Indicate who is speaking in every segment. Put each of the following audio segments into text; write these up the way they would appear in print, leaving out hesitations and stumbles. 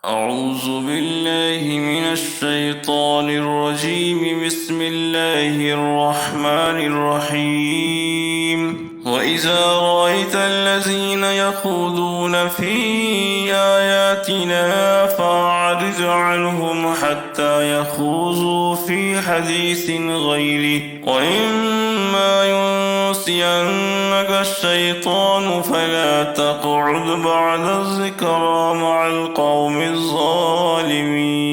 Speaker 1: أعوذ بالله من الشيطان الرجيم. بسم الله الرحمن الرحيم. وإذا رأيت الذين يخوضون في آياتنا فأعرض عنهم حتى يخوضوا في حديث غيره، وإما ينسينك الشيطان فلا تقعد بعد الذكرى مع القوم الظالمين.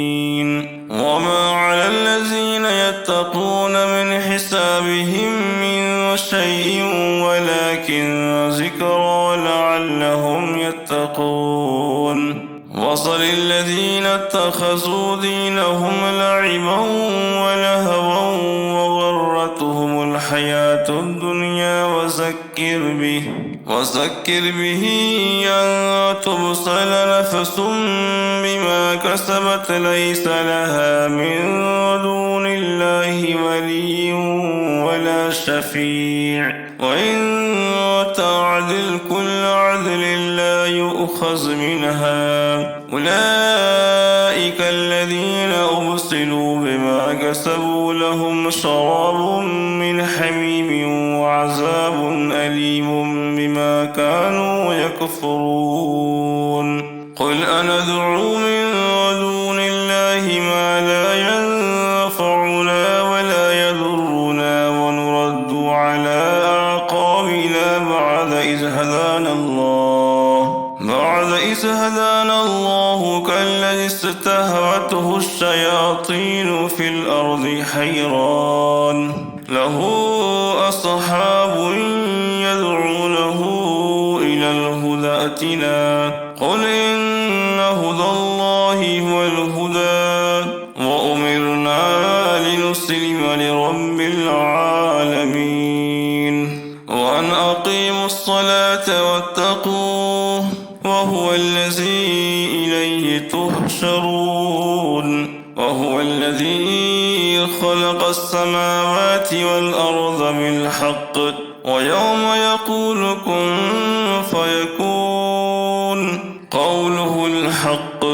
Speaker 1: وما على الذين يتقون من حسابهم من شيء ولكن ذكرى لعلهم يتقون. وصل الذين اتخذوا دينهم لعبا ولهوا وغرتهم الحياة الدنيا وذكر به أن تبصل نفس بما كسبت ليس لها من دون الله ولي ولا شفيع، وإن تعدل كل عدل لا يؤخذ منها. أولئك الذين أبصلوا بما كسبوا لهم شراب من حميم وعذاب أليم بما كانوا يكفرون. قل أندعو من دون الله ما لا ينفعنا ولا يضرنا ونرد على أعقابنا بعد إذ هدانا الله كالذي استهوته الشياطين في الأرض حيران له أصحاب يدعونه إلى الهدى ائتنا. قل إن هدى الله هو الهدى وأمرنا لنسلم لرب العالمين وأن أقيموا الصلاة واتقوه وهو الذي إليه تحشرون. وهو الذي خلق السماوات والأرض بالحق ويوم يقول كن فيكون قوله الحق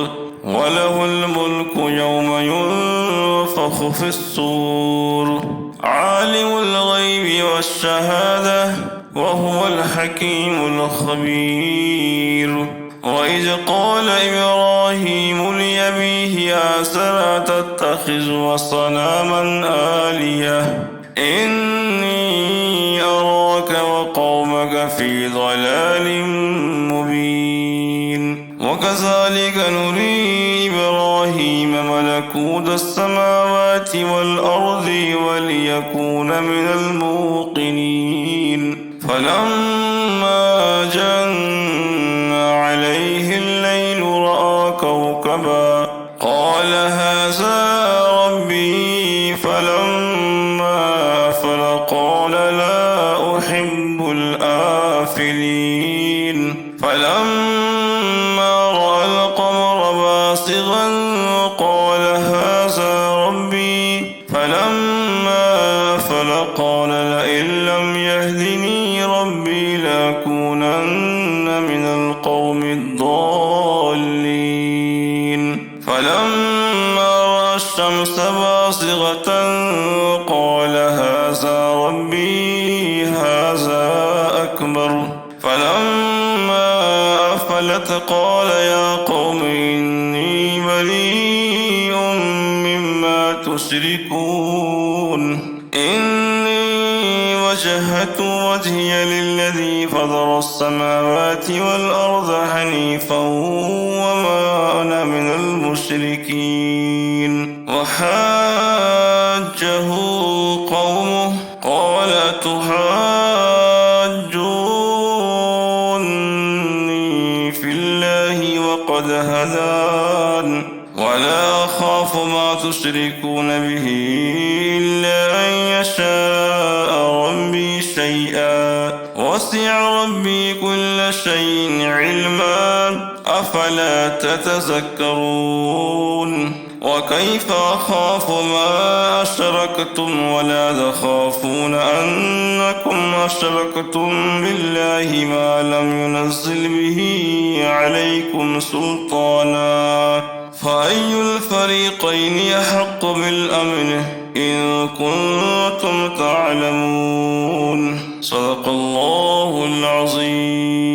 Speaker 1: وله الملك يوم ينفخ في الصور. عالم الغيب والشهادة وهو الحكيم الخبير. وإذ قال إبراهيم لأبيه آزر تتخذ أصناما آلهة إني أراك وقومك في ضلال مبين. وكذلك نري إبراهيم ملكوت السماوات والأرض وليكون من الموقنين. فلما جن عليه الليل رأى كوكبا قال هذا ربي فلما أفل قال لا أحب الآفلين. فلما رأى القمر بازغا قال هذا ربي فلما أفل قال لئن لم يهدني ربي لأكونن من القوم الضالين. فلما رأى الشمس بازغة قال هذا ربي هذا أكبر. فلما أفلت قال يا قوم إني بريء مما تشركون. إني وجهت وجهي للذي فطر السماوات والأرض حنيفا وما أنا من المشركين. وحاجه قومه قال تحاجوني في الله وقد هدان ولا أخاف ما تشركون به إلا أن يشاء ربي شيئا وسع ربي كل شيء علما أفلا تتذكرون. وكيف أخاف ما أشركتم ولا تخافون أنكم أشركتم بالله ما لم ينزل به عليكم سلطانا فأي الفريقين يحق بالأمن إن كنتم تعلمون. صدق الله العظيم.